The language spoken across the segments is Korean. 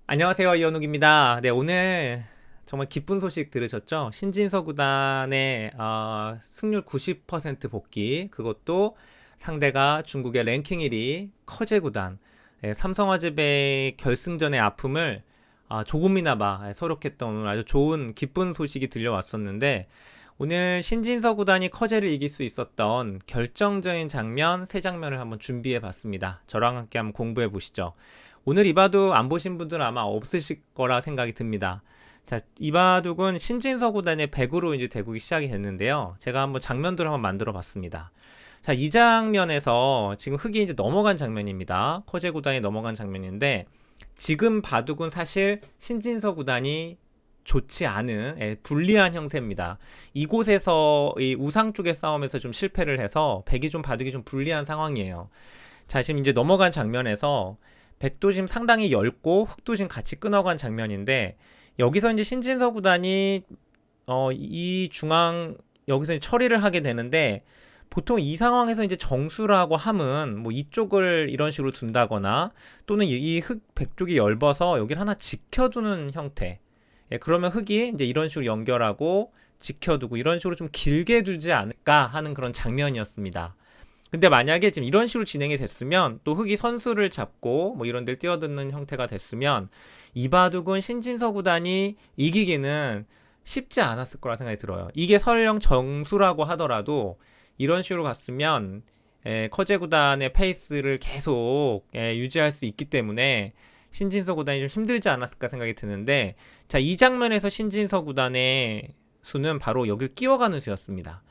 안녕하세요. 이현욱입니다. 네, 오늘 정말 기쁜 소식 들으셨죠? 신진서 구단의 승률 90% 복귀, 그것도 상대가 중국의 랭킹 1위 커제 구단, 삼성화재배의 결승전의 아픔을 조금이나마 소록했던 오늘 아주 좋은 기쁜 소식이 들려왔었는데, 오늘 신진서 구단이 커제를 이길 수 있었던 결정적인 장면, 세 장면을 한번 준비해 봤습니다. 저랑 함께 한번 공부해 보시죠. 오늘 이 바둑 안 보신 분들은 아마 없으실 거라 생각이 듭니다. 자, 이 바둑은 신진서 구단의 100으로 이제 대국이 시작이 됐는데요. 제가 한번 장면들을 한번 만들어 봤습니다. 자, 이 장면에서 지금 흑이 이제 넘어간 장면입니다. 커제 구단이 넘어간 장면인데, 지금 바둑은 사실 신진서 구단이 좋지 않은 불리한 형세입니다. 이곳에서 이 우상 쪽의 싸움에서 좀 실패를 해서 백이 좀 바둑이 좀 불리한 상황이에요. 자, 지금 이제 넘어간 장면에서 백도 지금 상당히 얇고 흑도 지금 같이 끊어간 장면인데, 여기서 이제 신진서 구단이 이 중앙 여기서 처리를 하게 되는데, 보통 이 상황에서 이제 정수라고 함은 뭐 이쪽을 이런 식으로 둔다거나 또는 이 흑 백쪽이 얇아서 여기를 하나 지켜두는 형태. 그러면 흑이 이제 이런 식으로 연결하고 지켜두고 이런 식으로 좀 길게 두지 않을까 하는 그런 장면이었습니다. 근데 만약에 지금 이런 식으로 진행이 됐으면, 또 흑이 선수를 잡고 뭐 이런 데 뛰어드는 형태가 됐으면 이 바둑은 신진서 구단이 이기기는 쉽지 않았을 거라 생각이 들어요. 이게 설령 정수라고 하더라도 이런 식으로 갔으면 커제 구단의 페이스를 계속 유지할 수 있기 때문에 신진서 구단이 좀 힘들지 않았을까 생각이 드는데, 자, 이 장면에서 신진서 구단의 수는 바로 여길 끼워가는 수였습니다.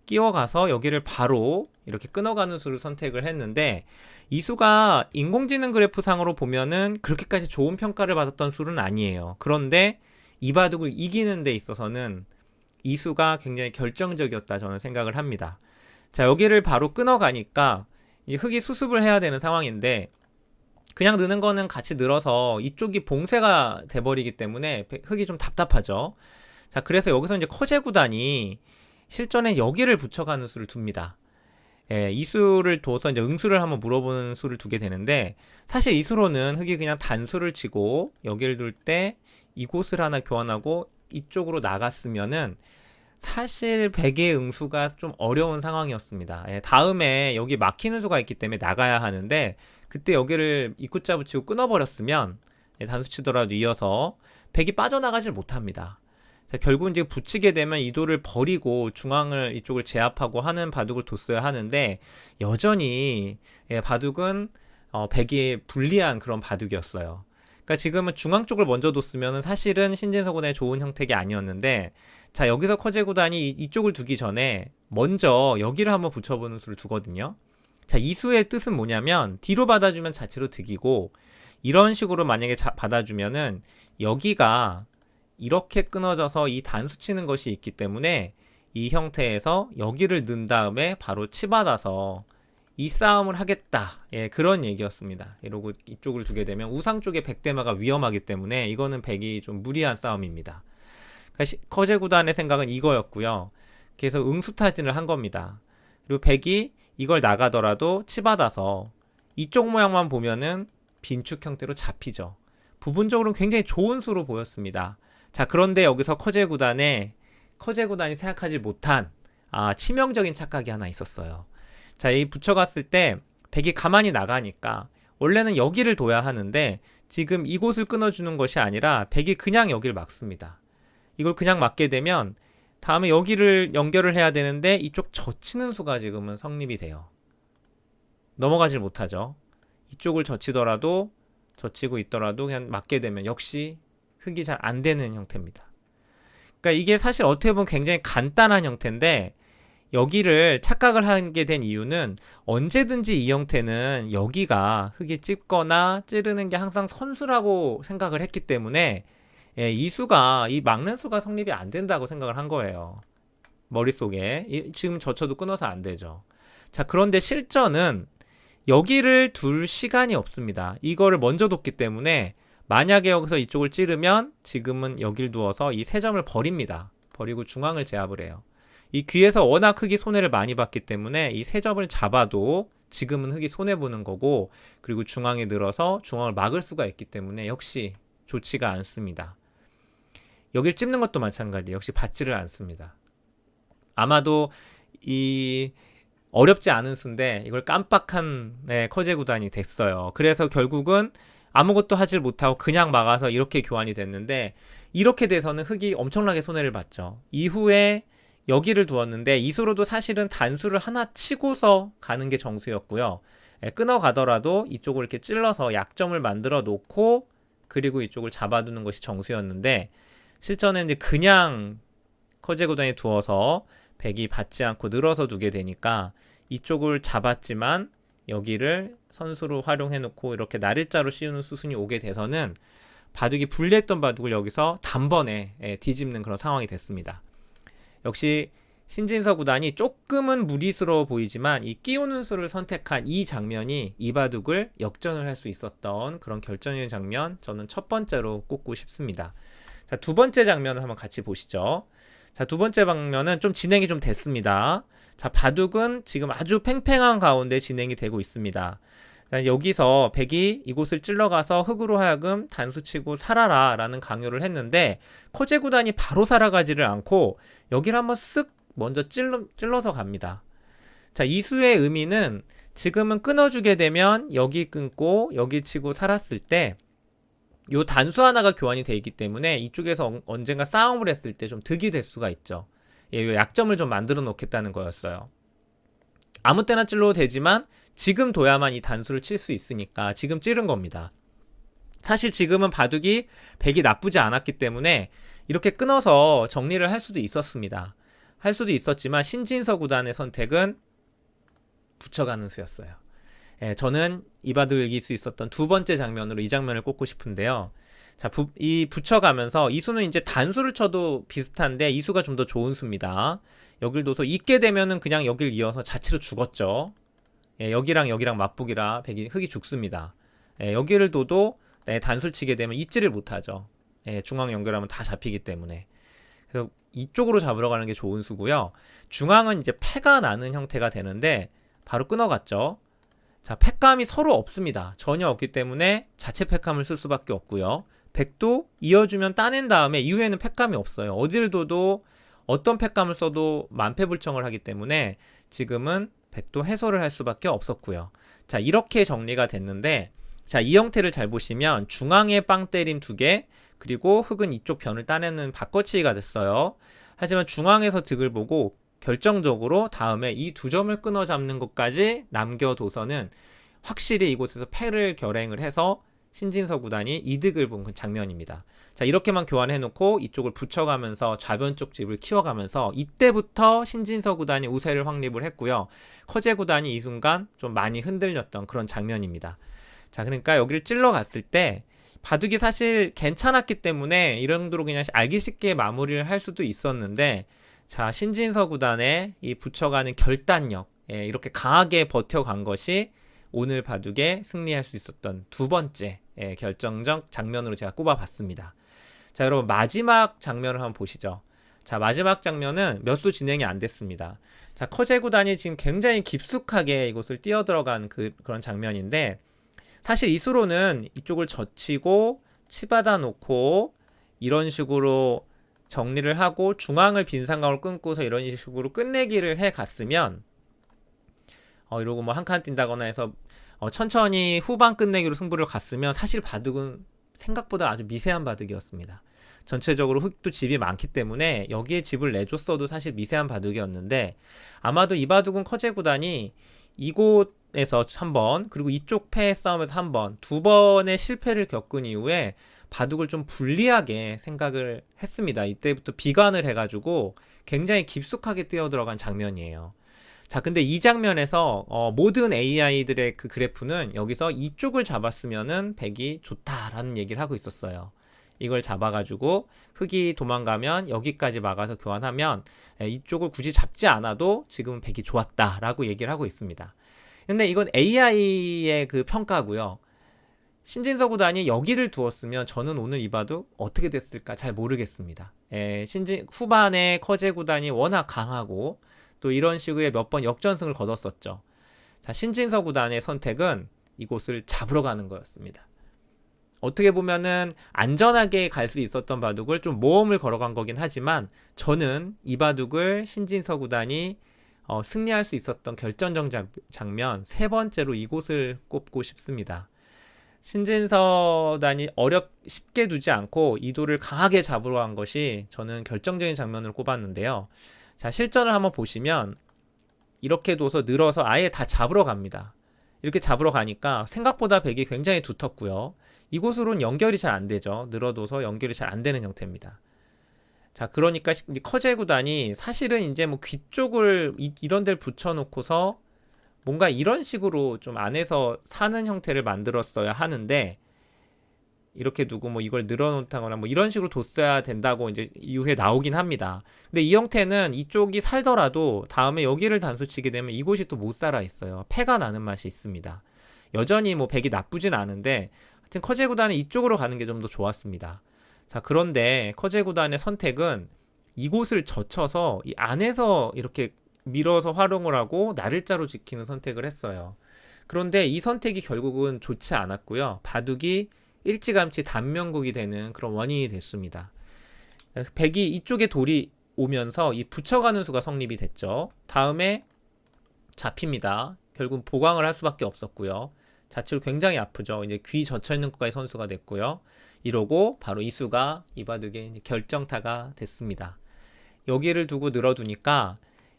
끼워가서 여기를 바로 이렇게 끊어가는 수를 선택을 했는데, 이 수가 인공지능 그래프상으로 보면은 그렇게까지 좋은 평가를 받았던 수는 아니에요. 그런데 이 바둑을 이기는 데 있어서는 이 수가 굉장히 결정적이었다 저는 생각을 합니다. 자, 여기를 바로 끊어가니까 이 흑이 수습을 해야 되는 상황인데, 그냥 느는 거는 같이 늘어서 이쪽이 봉쇄가 돼버리기 때문에 흑이 좀 답답하죠. 자, 그래서 여기서 이제 커제 구단이 실전에 여기를 붙여가는 수를 둡니다. 이 수를 둬서 이제 응수를 한번 물어보는 수를 두게 되는데, 사실 이 수로는 흑이 그냥 단수를 치고 여기를 둘 때 이곳을 하나 교환하고 이쪽으로 나갔으면은 사실 백의 응수가 좀 어려운 상황이었습니다. 다음에 여기 막히는 수가 있기 때문에 나가야 하는데, 그때 여기를 입구자 붙이고 끊어버렸으면 단수 치더라도 이어서 백이 빠져나가질 못합니다. 자, 결국 이제 붙이게 되면 이도를 버리고 중앙을 이쪽을 제압하고 하는 바둑을 뒀어야 하는데, 여전히 바둑은 백이 불리한 그런 바둑이었어요. 그러니까 지금은 중앙 쪽을 먼저 뒀으면 사실은 신진서 구단의 좋은 형택이 아니었는데, 자, 여기서 커제 구단이 이쪽을 두기 전에 먼저 여기를 한번 붙여보는 수를 두거든요. 자, 이 수의 뜻은 뭐냐면 뒤로 받아주면 자체로 득이고, 이런 식으로 만약에 받아주면은 여기가 이렇게 끊어져서 이 단수 치는 것이 있기 때문에 이 형태에서 여기를 넣은 다음에 바로 치받아서 이 싸움을 하겠다. 그런 얘기였습니다. 이러고 이쪽을 두게 되면 우상 쪽의 백대마가 위험하기 때문에 이거는 백이 좀 무리한 싸움입니다. 그러니까 커제 구단의 생각은 이거였고요. 그래서 응수타진을 한 겁니다. 그리고 백이 이걸 나가더라도 치받아서 이쪽 모양만 보면은 빈축 형태로 잡히죠. 부분적으로는 굉장히 좋은 수로 보였습니다. 자, 그런데 여기서 커제 구단이 생각하지 못한 치명적인 착각이 하나 있었어요. 자, 이 붙여갔을 때 백이 가만히 나가니까 원래는 여기를 둬야 하는데 지금 이곳을 끊어주는 것이 아니라 백이 그냥 여기를 막습니다. 이걸 그냥 막게 되면 다음에 여기를 연결을 해야 되는데 이쪽 젖히는 수가 지금은 성립이 돼요. 넘어가질 못하죠. 이쪽을 젖히더라도 젖히고 있더라도 그냥 막게 되면 역시 흑이 잘 안 되는 형태입니다. 그러니까 이게 사실 어떻게 보면 굉장히 간단한 형태인데, 여기를 착각을 하게 된 이유는 언제든지 이 형태는 여기가 흑이 찝거나 찌르는 게 항상 선수라고 생각을 했기 때문에 이 수가, 이 막는 수가 성립이 안 된다고 생각을 한 거예요. 머릿속에. 지금 젖혀도 끊어서 안 되죠. 자, 그런데 실전은 여기를 둘 시간이 없습니다. 이거를 먼저 뒀기 때문에 만약에 여기서 이쪽을 찌르면 지금은 여길 두어서 이 세 점을 버립니다. 버리고 중앙을 제압을 해요. 이 귀에서 워낙 흑이 손해를 많이 봤기 때문에 이 세 점을 잡아도 지금은 흑이 손해보는 거고, 그리고 중앙에 늘어서 중앙을 막을 수가 있기 때문에 역시 좋지가 않습니다. 여길 찝는 것도 마찬가지예요. 역시 받지를 않습니다. 아마도 이 어렵지 않은 수인데 이걸 깜빡한 커제 구단이 됐어요. 그래서 결국은 아무것도 하질 못하고 그냥 막아서 이렇게 교환이 됐는데, 이렇게 돼서는 흑이 엄청나게 손해를 봤죠. 이후에 여기를 두었는데 이 수로도 사실은 단수를 하나 치고서 가는 게 정수였고요. 끊어 가더라도 이쪽을 이렇게 찔러서 약점을 만들어 놓고 그리고 이쪽을 잡아두는 것이 정수였는데, 실전에는 이제 그냥 커제 구단에 두어서 백이 받지 않고 늘어서 두게 되니까 이쪽을 잡았지만 여기를 선수로 활용해 놓고 이렇게 날일자로 씌우는 수순이 오게 돼서는 바둑이 불리했던 바둑을 여기서 단번에 뒤집는 그런 상황이 됐습니다. 역시 신진서 구단이 조금은 무리스러워 보이지만 이 끼우는 수를 선택한 이 장면이 이 바둑을 역전을 할 수 있었던 그런 결정적인 장면, 저는 첫 번째로 꼽고 싶습니다. 자, 두 번째 장면을 한번 같이 보시죠. 자, 두 번째 장면은 좀 진행이 좀 됐습니다. 자, 바둑은 지금 아주 팽팽한 가운데 진행이 되고 있습니다. 자, 여기서 백이 이곳을 찔러가서 흑으로 하여금 단수치고 살아라 라는 강요를 했는데, 커제 구단이 바로 살아가지를 않고 여기를 한번 쓱 먼저 찔러서 갑니다. 자, 이 수의 의미는 지금은 끊어주게 되면 여기 끊고 여기 치고 살았을 때 요 단수 하나가 교환이 돼 있기 때문에 이쪽에서 언젠가 싸움을 했을 때 좀 득이 될 수가 있죠. 요 약점을 좀 만들어 놓겠다는 거였어요. 아무 때나 찔러도 되지만 지금 둬야만 이 단수를 칠 수 있으니까 지금 찌른 겁니다. 사실 지금은 바둑이 백이 나쁘지 않았기 때문에 이렇게 끊어서 정리를 할 수도 있었습니다. 할 수도 있었지만 신진서 구단의 선택은 붙여가는 수였어요. 저는 이 바둑을 이길 수 있었던 두 번째 장면으로 이 장면을 꼽고 싶은데요. 자, 이 붙여가면서 이 수는 이제 단수를 쳐도 비슷한데 이 수가 좀 더 좋은 수입니다. 여길 둬서 있게 되면은 그냥 여길 이어서 자치로 죽었죠. 여기랑 여기랑 맞붙기라 흑이 죽습니다. 여기를 둬도 단수를 치게 되면 잊지를 못하죠. 중앙 연결하면 다 잡히기 때문에. 그래서 이쪽으로 잡으러 가는 게 좋은 수고요. 중앙은 이제 패가 나는 형태가 되는데 바로 끊어갔죠. 자, 팩감이 서로 없습니다. 전혀 없기 때문에 자체 팩감을 쓸 수밖에 없고요. 백도 이어주면 따낸 다음에 이후에는 팩감이 없어요. 어딜 둬도 어떤 팩감을 써도 만패불청을 하기 때문에 지금은 백도 해소를 할 수밖에 없었고요. 자, 이렇게 정리가 됐는데, 자, 이 형태를 잘 보시면 중앙에 빵 때린 두 개, 그리고 흑은 이쪽 변을 따내는 바꿔치기가 됐어요. 하지만 중앙에서 득을 보고 결정적으로 다음에 이 두 점을 끊어 잡는 것까지 남겨둬서는 확실히 이곳에서 패를 결행을 해서 신진서 구단이 이득을 본 그 장면입니다. 자, 이렇게만 교환해놓고 이쪽을 붙여가면서 좌변 쪽 집을 키워가면서 이때부터 신진서 구단이 우세를 확립을 했고요. 커제 구단이 이 순간 좀 많이 흔들렸던 그런 장면입니다. 자, 그러니까 여기를 찔러갔을 때 바둑이 사실 괜찮았기 때문에 이런 정도로 그냥 알기 쉽게 마무리를 할 수도 있었는데, 자, 신진서 구단의 이 붙여가는 결단력, 이렇게 강하게 버텨간 것이 오늘 바둑에 승리할 수 있었던 두 번째 결정적 장면으로 제가 꼽아봤습니다. 자, 여러분 마지막 장면을 한번 보시죠. 자, 마지막 장면은 몇 수 진행이 안 됐습니다. 자, 커제 구단이 지금 굉장히 깊숙하게 이곳을 뛰어들어간 그런 장면인데, 사실 이 수로는 이쪽을 젖히고 치받아 놓고 이런 식으로 정리를 하고 중앙을 빈상각으로 끊고서 이런 식으로 끝내기를 해 갔으면 이러고 뭐 한 칸 뛴다거나 해서 천천히 후반 끝내기로 승부를 갔으면 사실 바둑은 생각보다 아주 미세한 바둑이었습니다. 전체적으로 흑도 집이 많기 때문에 여기에 집을 내줬어도 사실 미세한 바둑이었는데, 아마도 이 바둑은 커제 구단이 이곳에서 한 번, 그리고 이쪽 패 싸움에서 한 번, 두 번의 실패를 겪은 이후에 바둑을 좀 불리하게 생각을 했습니다. 이때부터 비관을 해가지고 굉장히 깊숙하게 뛰어들어간 장면이에요. 자, 근데 이 장면에서 모든 AI들의 그 그래프는 여기서 이쪽을 잡았으면은 백이 좋다라는 얘기를 하고 있었어요. 이걸 잡아가지고 흑이 도망가면 여기까지 막아서 교환하면 이쪽을 굳이 잡지 않아도 지금은 백이 좋았다라고 얘기를 하고 있습니다. 근데 이건 AI의 그 평가고요. 신진서 구단이 여기를 두었으면 저는 오늘 이 바둑 어떻게 됐을까 잘 모르겠습니다. 후반에 커제 구단이 워낙 강하고 또 이런 식의 몇 번 역전승을 거뒀었죠. 자, 신진서 구단의 선택은 이곳을 잡으러 가는 거였습니다. 어떻게 보면은 안전하게 갈 수 있었던 바둑을 좀 모험을 걸어간 거긴 하지만 저는 이 바둑을 신진서 구단이 승리할 수 있었던 결정적 장면 세 번째로 이곳을 꼽고 싶습니다. 신진서 단이 쉽게 두지 않고 이도를 강하게 잡으러 간 것이 저는 결정적인 장면을 꼽았는데요. 자, 실전을 한번 보시면 이렇게 둬서 늘어서 아예 다 잡으러 갑니다. 이렇게 잡으러 가니까 생각보다 백이 굉장히 두텁고요. 이곳으로는 연결이 잘 안 되죠. 늘어둬서 연결이 잘 안 되는 형태입니다. 자, 그러니까 커제 구단이 사실은 이제 뭐 귀 쪽을 이런 데를 붙여놓고서 뭔가 이런 식으로 좀 안에서 사는 형태를 만들었어야 하는데 이렇게 두고 뭐 이걸 늘어놓다거나 뭐 이런 식으로 뒀어야 된다고 이제 이후에 나오긴 합니다. 근데 이 형태는 이쪽이 살더라도 다음에 여기를 단수 치게 되면 이곳이 또 못 살아 있어요. 패가 나는 맛이 있습니다. 여전히 뭐 백이 나쁘진 않은데 하여튼 커제 구단은 이쪽으로 가는 게 좀 더 좋았습니다. 자, 그런데 커제 구단의 선택은 이곳을 젖혀서 이 안에서 이렇게 밀어서 활용을 하고 나를자로 지키는 선택을 했어요. 그런데 이 선택이 결국은 좋지 않았고요. 바둑이 일찌감치 단명국이 되는 그런 원인이 됐습니다. 백이 이쪽에 돌이 오면서 이 붙여가는 수가 성립이 됐죠. 다음에 잡힙니다. 결국 보강을 할 수밖에 없었고요. 자체로 굉장히 아프죠. 이제 귀 젖혀있는 것까지 선수가 됐고요. 이러고 바로 이 수가 이 바둑의 결정타가 됐습니다. 여기를 두고 늘어두니까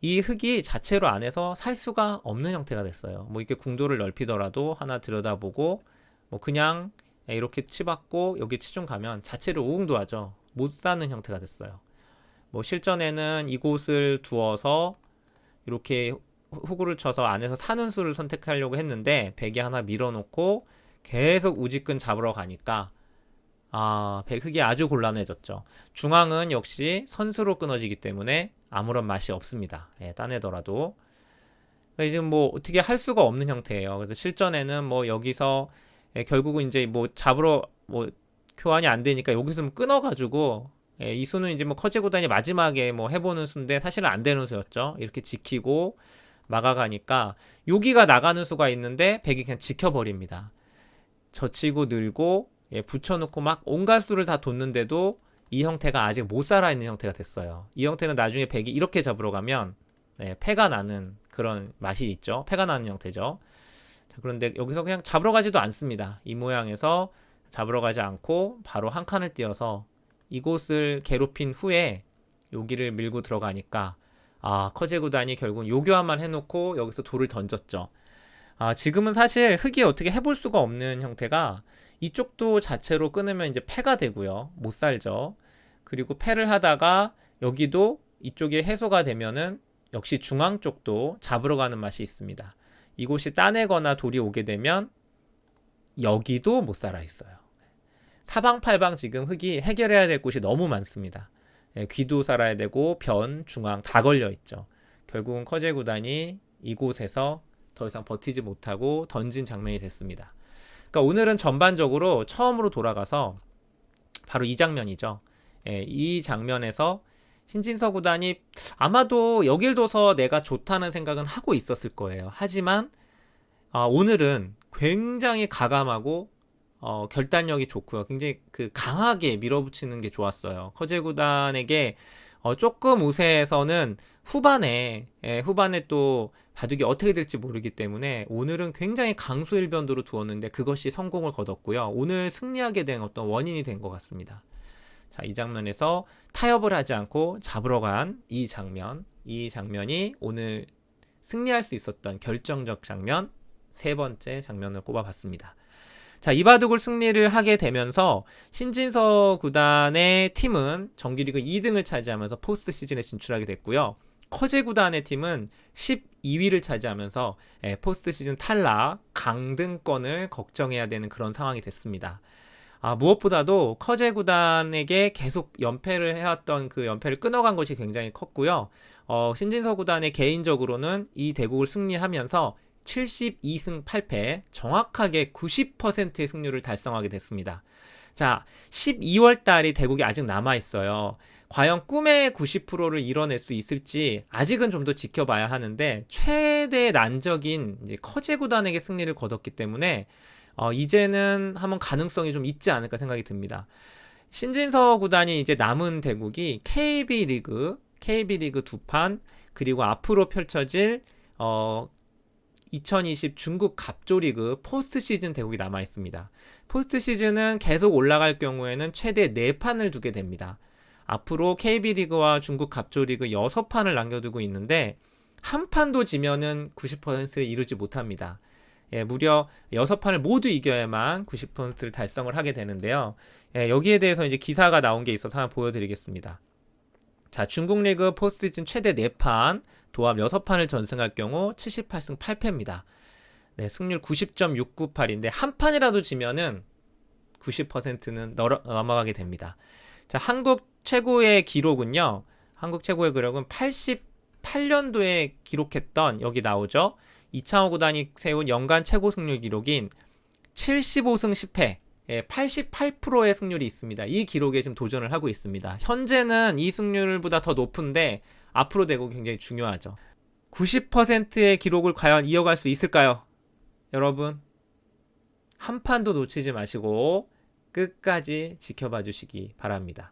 이 흙이 자체로 안에서 살 수가 없는 형태가 됐어요. 뭐 이렇게 궁도를 넓히더라도 하나 들여다보고 뭐 그냥 이렇게 치받고 여기 치중 가면 자체로 우응도하죠. 못 사는 형태가 됐어요. 뭐 실전에는 이곳을 두어서 이렇게 후구를 쳐서 안에서 사는 수를 선택하려고 했는데 백이 하나 밀어놓고 계속 우지끈 잡으러 가니까 흙이 아주 곤란해졌죠. 중앙은 역시 선수로 끊어지기 때문에 아무런 맛이 없습니다. 따내더라도. 이제 뭐 어떻게 할 수가 없는 형태예요. 그래서 실전에는 뭐 여기서 결국은 이제 뭐 잡으러 뭐 교환이 안 되니까 여기서 뭐 끊어가지고 이 수는 이제 뭐 커제 구단이 마지막에 뭐 해보는 수인데 사실은 안 되는 수였죠. 이렇게 지키고 막아가니까 여기가 나가는 수가 있는데 백이 그냥 지켜버립니다. 젖히고 늘고 붙여놓고 막 온갖 수를 다 뒀는데도 이 형태가 아직 못 살아있는 형태가 됐어요. 이 형태는 나중에 백이 이렇게 잡으러 가면 패가 나는 그런 맛이 있죠. 패가 나는 형태죠. 자, 그런데 여기서 그냥 잡으러 가지도 않습니다. 이 모양에서 잡으러 가지 않고 바로 한 칸을 띄어서 이곳을 괴롭힌 후에 여기를 밀고 들어가니까 커제 구단이 결국 요 교환만 해놓고 여기서 돌을 던졌죠. 지금은 사실 흙이 어떻게 해볼 수가 없는 형태가 이쪽도 자체로 끊으면 이제 패가 되고요. 못 살죠. 그리고 패를 하다가 여기도 이쪽에 해소가 되면은 역시 중앙 쪽도 잡으러 가는 맛이 있습니다. 이곳이 따내거나 돌이 오게 되면 여기도 못 살아 있어요. 사방팔방 지금 흙이 해결해야 될 곳이 너무 많습니다. 귀도 살아야 되고 변, 중앙 다 걸려 있죠. 결국은 커제 구단이 이곳에서 더 이상 버티지 못하고 던진 장면이 됐습니다. 그러니까 오늘은 전반적으로 처음으로 돌아가서 바로 이 장면이죠. 이 장면에서 신진서 구단이 아마도 여길 둬서 내가 좋다는 생각은 하고 있었을 거예요. 하지만 오늘은 굉장히 가감하고 결단력이 좋고요. 굉장히 강하게 밀어붙이는 게 좋았어요. 커제 구단에게 조금 우세해서는 후반에 또 바둑이 어떻게 될지 모르기 때문에 오늘은 굉장히 강수일변도로 두었는데 그것이 성공을 거뒀고요. 오늘 승리하게 된 어떤 원인이 된 것 같습니다. 자, 이 장면에서 타협을 하지 않고 잡으러 간 이 장면이 오늘 승리할 수 있었던 결정적 장면 세 번째 장면을 꼽아봤습니다. 자, 이 바둑을 승리를 하게 되면서 신진서 구단의 팀은 정규리그 2등을 차지하면서 포스트 시즌에 진출하게 됐고요. 커제 구단의 팀은 12위를 차지하면서 포스트 시즌 탈락, 강등권을 걱정해야 되는 그런 상황이 됐습니다. 무엇보다도 커제 구단에게 계속 연패를 해왔던 그 연패를 끊어간 것이 굉장히 컸고요. 신진서 구단의 개인적으로는 이 대국을 승리하면서 72승 8패 정확하게 90%의 승률을 달성하게 됐습니다. 자, 12월 달이 대국이 아직 남아있어요. 과연 꿈의 90%를 이뤄낼 수 있을지 아직은 좀 더 지켜봐야 하는데 최대 난적인 이제 커제 구단에게 승리를 거뒀기 때문에 이제는 한번 가능성이 좀 있지 않을까 생각이 듭니다. 신진서 구단이 이제 남은 대국이 KB 리그 두 판, 그리고 앞으로 펼쳐질 2020 중국 갑조리그 포스트 시즌 대국이 남아 있습니다. 포스트 시즌은 계속 올라갈 경우에는 최대 4판을 두게 됩니다. 앞으로 KB리그와 중국 갑조리그 6판을 남겨두고 있는데 한 판도 지면은 90%를 이루지 못합니다. 예, 무려 6판을 모두 이겨야만 90%를 달성을 하게 되는데요. 예, 여기에 대해서 이제 기사가 나온 게 있어서 하나 보여드리겠습니다. 자, 중국 리그 포스트 시즌 최대 4판, 도합 6판을 전승할 경우 78승 8패입니다. 네, 승률 90.698인데 한 판이라도 지면은 90%는 넘어가게 됩니다. 자, 한국 최고의 기록은 88년도에 기록했던, 여기 나오죠. 이창호 구단이 세운 연간 최고 승률 기록인 75승 10패, 88%의 승률이 있습니다. 이 기록에 지금 도전을 하고 있습니다. 현재는 이 승률보다 더 높은데 앞으로 되고 굉장히 중요하죠. 90%의 기록을 과연 이어갈 수 있을까요? 여러분, 한 판도 놓치지 마시고 끝까지 지켜봐 주시기 바랍니다.